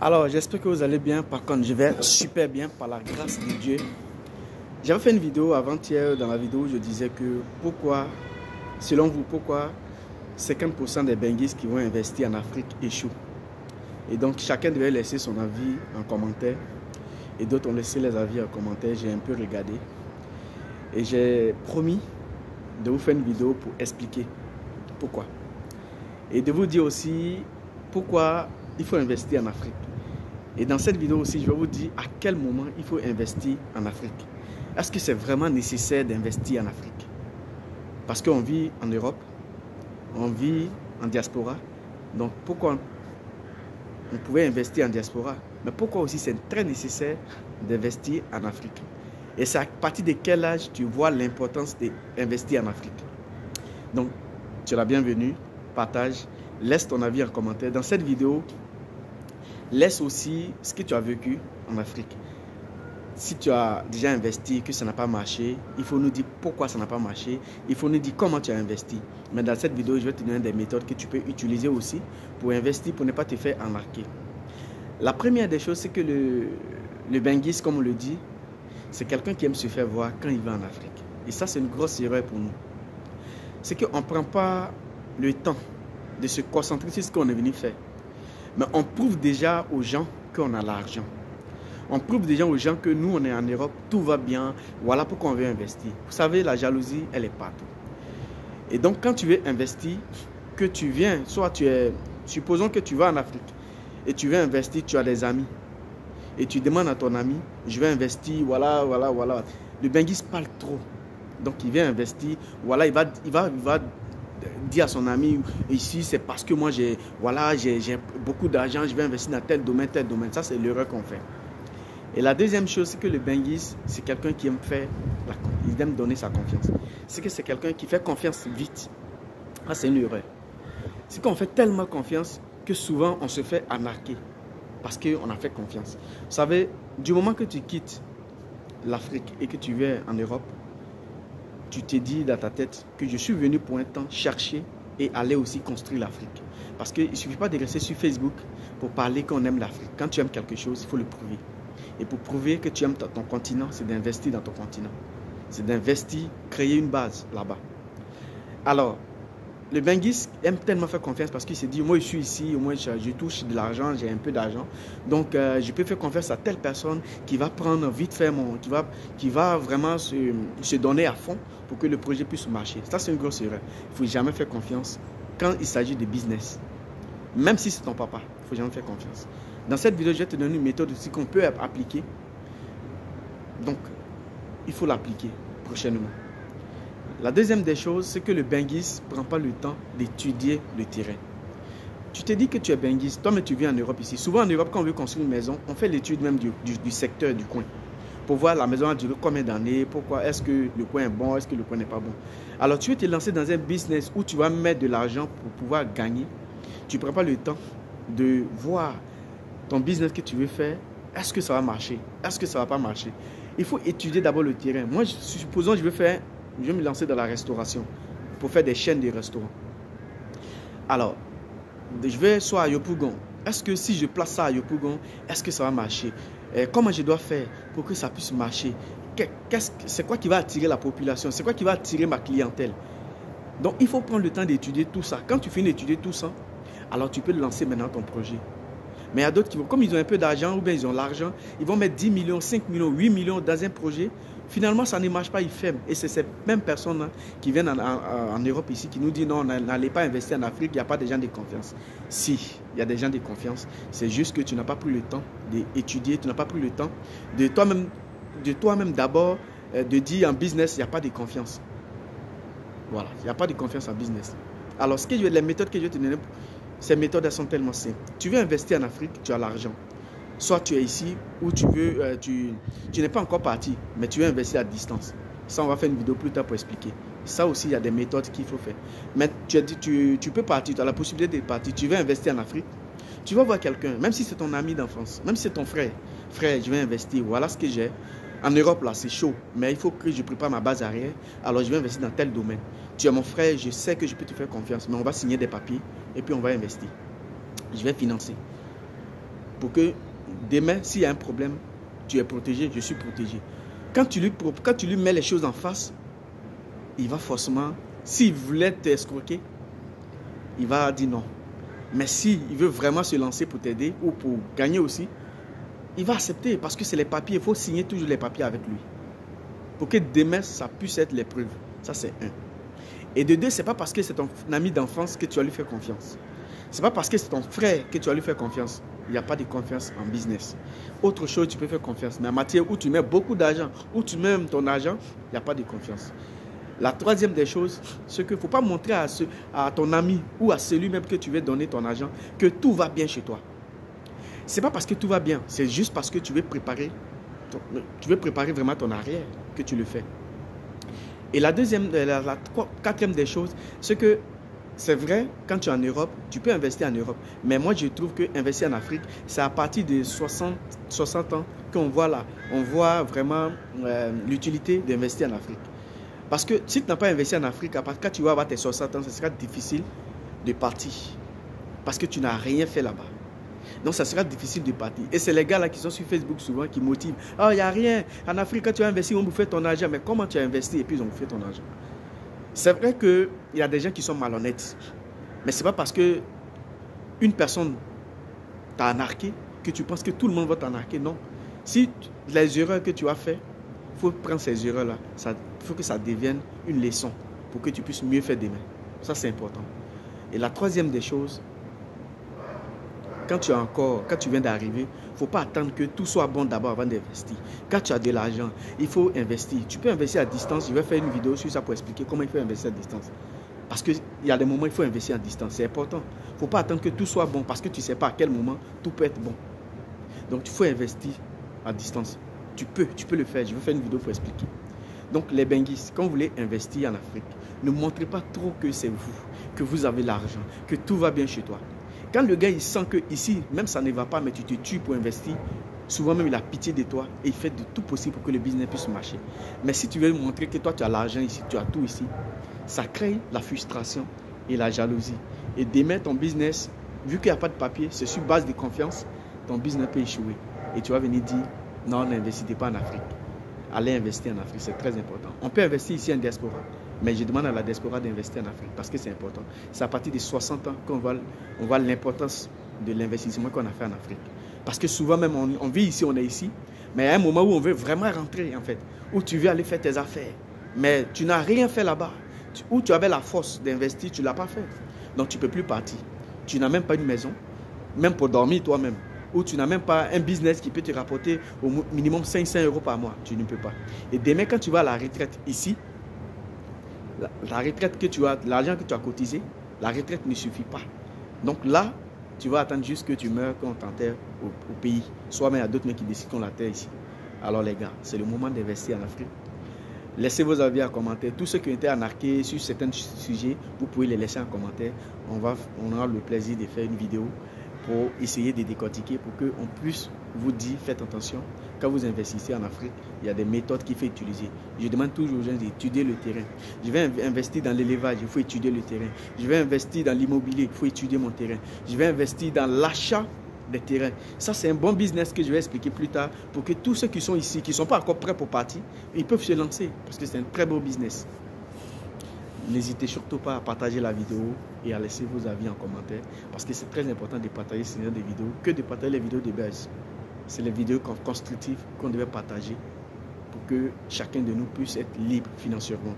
Alors, j'espère que vous allez bien. Par contre, je vais super bien par la grâce de Dieu. J'avais fait une vidéo avant-hier. Dans la vidéo, je disais que pourquoi, selon vous, pourquoi 50% des benguistes qui vont investir en Afrique échouent. Et donc, chacun devait laisser son avis en commentaire. Et d'autres ont laissé les avis en commentaire. J'ai un peu regardé. Et j'ai promis de vous faire une vidéo pour expliquer pourquoi. Et de vous dire aussi pourquoi il faut investir en Afrique. Et dans cette vidéo aussi, je vais vous dire à quel moment il faut investir en Afrique. Est-ce que c'est vraiment nécessaire d'investir en Afrique? Parce qu'on vit en Europe, on vit en diaspora. Donc pourquoi on pouvait investir en diaspora? Mais pourquoi aussi c'est très nécessaire d'investir en Afrique? Et c'est à partir de quel âge tu vois l'importance d'investir en Afrique? Donc, tu es la bienvenue, partage, laisse ton avis en commentaire. Dans cette vidéo, laisse aussi ce que tu as vécu en Afrique. Si tu as déjà investi, que ça n'a pas marché, il faut nous dire pourquoi ça n'a pas marché. Il faut nous dire comment tu as investi. Mais dans cette vidéo, je vais te donner des méthodes que tu peux utiliser aussi pour investir, pour ne pas te faire embarquer. La première des choses, c'est que le benguiste, comme on le dit, c'est quelqu'un qui aime se faire voir quand il va en Afrique. Et ça, c'est une grosse erreur pour nous. C'est qu'on ne prend pas le temps de se concentrer sur ce qu'on est venu faire. Mais on prouve déjà aux gens qu'on a l'argent. On prouve déjà aux gens que nous, on est en Europe, tout va bien. Voilà pourquoi on veut investir. Vous savez, la jalousie, elle est partout. Et donc, quand tu veux investir, que tu viens, soit tu es... Supposons que tu vas en Afrique et tu veux investir, tu as des amis. Et tu demandes à ton ami, je vais investir, voilà. Le benguiste parle trop. Donc, il vient investir, voilà, il va dire à son ami, ici c'est parce que moi j'ai beaucoup d'argent, je vais investir dans tel domaine. Ça, c'est l'erreur qu'on fait. Et la deuxième chose, c'est que le benguiste, c'est quelqu'un qui aime il aime donner sa confiance. C'est que c'est quelqu'un qui fait confiance vite. Ça, c'est une erreur. C'est qu'on fait tellement confiance que souvent on se fait arnaquer parce qu'on a fait confiance. Vous savez, du moment que tu quittes l'Afrique et que tu viens en Europe, tu te dis dans ta tête que je suis venu pour un temps chercher et aller aussi construire l'Afrique. Parce qu'il ne suffit pas de rester sur Facebook pour parler qu'on aime l'Afrique. Quand tu aimes quelque chose, il faut le prouver. Et pour prouver que tu aimes ton continent, c'est d'investir dans ton continent. C'est d'investir, créer une base là-bas. Alors, le benguiste aime tellement faire confiance parce qu'il se dit, moi je suis ici, au moins je touche de l'argent, j'ai un peu d'argent. Donc je peux faire confiance à telle personne qui va prendre vite fait qui va vraiment se donner à fond pour que le projet puisse marcher. Ça, c'est une grosse erreur. Il ne faut jamais faire confiance quand il s'agit de business. Même si c'est ton papa, il ne faut jamais faire confiance. Dans cette vidéo, je vais te donner une méthode aussi qu'on peut appliquer. Donc, il faut l'appliquer prochainement. La deuxième des choses, c'est que le benguiste ne prend pas le temps d'étudier le terrain. Tu te dis que tu es benguiste, toi mais tu vis en Europe ici. Souvent en Europe, quand on veut construire une maison, on fait l'étude même du secteur, du coin. Pour voir la maison a duré combien d'années, pourquoi, est-ce que le coin est bon, est-ce que le coin n'est pas bon. Alors tu veux te lancer dans un business où tu vas mettre de l'argent pour pouvoir gagner. Tu ne prends pas le temps de voir ton business que tu veux faire. Est-ce que ça va marcher? Est-ce que ça ne va pas marcher? Il faut étudier d'abord le terrain. Moi, supposons que je vais me lancer dans la restauration pour faire des chaînes de restaurants. Alors, je vais soit à Yopougon. Est-ce que si je place ça à Yopougon, est-ce que ça va marcher? Comment je dois faire pour que ça puisse marcher? C'est quoi qui va attirer la population? C'est quoi qui va attirer ma clientèle? Donc, il faut prendre le temps d'étudier tout ça. Quand tu finis d'étudier tout ça, alors tu peux lancer maintenant ton projet. Mais il y a d'autres qui vont, comme ils ont un peu d'argent ou bien ils ont l'argent, ils vont mettre 10 millions, 5 millions, 8 millions dans un projet. Finalement, ça ne marche pas, ils ferment. Et c'est ces mêmes personnes qui viennent en Europe ici, qui nous disent non, n'allez pas investir en Afrique, il n'y a pas de gens de confiance. Si, il y a des gens de confiance. C'est juste que tu n'as pas pris le temps d'étudier, tu n'as pas pris le temps de toi-même d'abord, de dire en business, il n'y a pas de confiance. Voilà, il n'y a pas de confiance en business. Alors, les méthodes que je vais te donner, ces méthodes elles sont tellement simples. Tu veux investir en Afrique, tu as l'argent. Soit tu es ici ou tu n'es pas encore parti, mais tu veux investir à distance. Ça, on va faire une vidéo plus tard pour expliquer. Ça aussi, il y a des méthodes qu'il faut faire. Mais tu peux partir, tu as la possibilité de partir. Tu veux investir en Afrique, tu vas voir quelqu'un, même si c'est ton ami d'enfance, même si c'est ton frère. Frère, je vais investir, voilà ce que j'ai. En Europe, là, c'est chaud, mais il faut que je prépare ma base arrière. Alors, je vais investir dans tel domaine. Tu es mon frère, je sais que je peux te faire confiance, mais on va signer des papiers et puis on va investir. Je vais financer. pour que demain, s'il y a un problème, tu es protégé, je suis protégé. Quand tu lui mets les choses en face, il va forcément, s'il voulait t'escroquer, il va dire non. Mais s'il veut vraiment se lancer pour t'aider ou pour gagner aussi, il va accepter parce que c'est les papiers. Il faut signer toujours les papiers avec lui. Pour que demain, ça puisse être l'épreuve. Ça, c'est un. Et de deux, ce n'est pas parce que c'est ton ami d'enfance que tu vas lui faire confiance. Ce n'est pas parce que c'est ton frère que tu vas lui faire confiance. Il n'y a pas de confiance en business. Autre chose, tu peux faire confiance. Mais en matière où tu mets beaucoup d'argent, où tu mets ton argent, il n'y a pas de confiance. La troisième des choses, c'est qu'il ne faut pas montrer à ton ami ou à celui-même que tu veux donner ton argent que tout va bien chez toi. Ce n'est pas parce que tout va bien, c'est juste parce que tu veux préparer vraiment ton arrière que tu le fais. Et la quatrième des choses, c'est que c'est vrai, quand tu es en Europe, tu peux investir en Europe. Mais moi, je trouve que investir en Afrique, c'est à partir de 60 ans qu'on voit là. On voit vraiment l'utilité d'investir en Afrique. Parce que si tu n'as pas investi en Afrique, quand tu vas avoir tes 60 ans, ce sera difficile de partir. Parce que tu n'as rien fait là-bas. Donc, ça sera difficile de partir. Et c'est les gars là qui sont sur Facebook souvent qui motivent. Oh, il n'y a rien. En Afrique, quand tu as investi, on vous fait ton argent. Mais comment tu as investi et puis ils ont fait ton argent? C'est vrai qu'il y a des gens qui sont malhonnêtes. Mais ce n'est pas parce qu'une personne t'a arnaqué que tu penses que tout le monde va t'arnaquer. Non. Si les erreurs que tu as faites, il faut prendre ces erreurs-là. Il faut que ça devienne une leçon pour que tu puisses mieux faire demain. Ça, c'est important. Et la troisième des choses, quand tu viens d'arriver, il ne faut pas attendre que tout soit bon d'abord avant d'investir. Quand tu as de l'argent, il faut investir. Tu peux investir à distance. Je vais faire une vidéo sur ça pour expliquer comment il faut investir à distance. Parce qu'il y a des moments où il faut investir à distance. C'est important. Il ne faut pas attendre que tout soit bon parce que tu ne sais pas à quel moment tout peut être bon. Donc, il faut investir à distance. Tu peux le faire. Je vais faire une vidéo pour expliquer. Donc, les benguistes, quand vous voulez investir en Afrique, ne montrez pas trop que c'est vous, que vous avez l'argent, que tout va bien chez toi. Quand le gars il sent que ici, même ça ne va pas, mais tu te tues pour investir, souvent même il a pitié de toi et il fait de tout possible pour que le business puisse marcher. Mais si tu veux montrer que toi tu as l'argent ici, tu as tout ici, ça crée la frustration et la jalousie. Et demain ton business, vu qu'il n'y a pas de papier, c'est sur base de confiance, ton business peut échouer. Et tu vas venir dire, non, n'investissez pas en Afrique. Allez investir en Afrique, c'est très important. On peut investir ici en diaspora. Mais je demande à la diaspora d'investir en Afrique parce que c'est important. C'est à partir de 60 ans qu'on voit l'importance de l'investissement qu'on a fait en Afrique. Parce que souvent même, on vit ici, on est ici. Mais il y a un moment où on veut vraiment rentrer en fait. Où tu veux aller faire tes affaires. Mais tu n'as rien fait là-bas. Où tu avais la force d'investir, tu ne l'as pas fait. Donc tu ne peux plus partir. Tu n'as même pas une maison. Même pour dormir toi-même. Ou tu n'as même pas un business qui peut te rapporter au minimum 500 € par mois. Tu ne peux pas. Et demain, quand tu vas à la retraite ici, la retraite que tu as, l'argent que tu as cotisé, la retraite ne suffit pas. Donc là, tu vas attendre juste que tu meurs, qu'on t'enterre au pays. Soit même il y a d'autres mecs qui décident qu'on l'enterre ici. Alors les gars, c'est le moment d'investir en Afrique. Laissez vos avis en commentaire. Tous ceux qui ont été arnaqués sur certains sujets, vous pouvez les laisser en commentaire. On aura le plaisir de faire une vidéo pour essayer de décortiquer, pour qu'on puisse vous dire, faites attention, quand vous investissez en Afrique, il y a des méthodes qu'il faut utiliser. Je demande toujours aux gens d'étudier le terrain. Je vais investir dans l'élevage, il faut étudier le terrain. Je vais investir dans l'immobilier, il faut étudier mon terrain. Je vais investir dans l'achat des terrains. Ça, c'est un bon business que je vais expliquer plus tard pour que tous ceux qui sont ici, qui ne sont pas encore prêts pour partir, ils peuvent se lancer parce que c'est un très beau business. N'hésitez surtout pas à partager la vidéo et à laisser vos avis en commentaire parce que c'est très important de partager ce genre de vidéos que de partager les vidéos de base. C'est les vidéos constructives qu'on devait partager pour que chacun de nous puisse être libre financièrement.